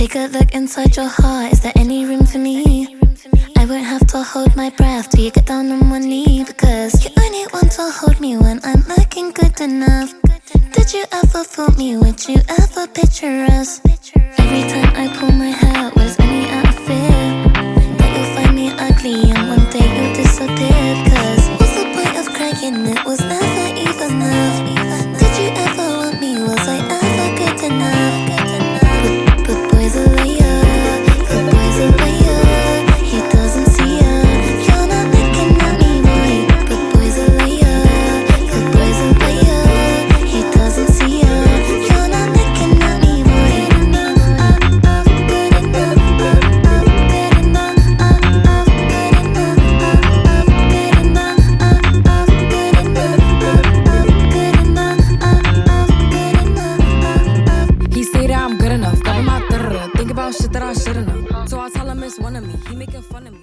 Take a look inside your heart, is there any room for me? I won't have to hold my breath till you get down on one knee, because you only want to hold me when I'm looking good enough. Did you ever fool me? Would you ever picture us? Every time I pull my hair out, was only out of fear that you'll find me ugly and one day you'll disappear. Cause what's the point of crying? It was never even enough. Did you ever want me? Was I ever good enough? But boys are liar, but boys are liar. He doesn't see ya. You're not looking at me, boy. But boys are liar, but boys are liar. He doesn't see ya. You're not looking at me, boy. Good enough, good enough, good enough, good enough, good enough, good enough, good enough. He say that I'm good enough, got him out there, think about shit that I should've known. So I tell him it's one of me, he making fun of me.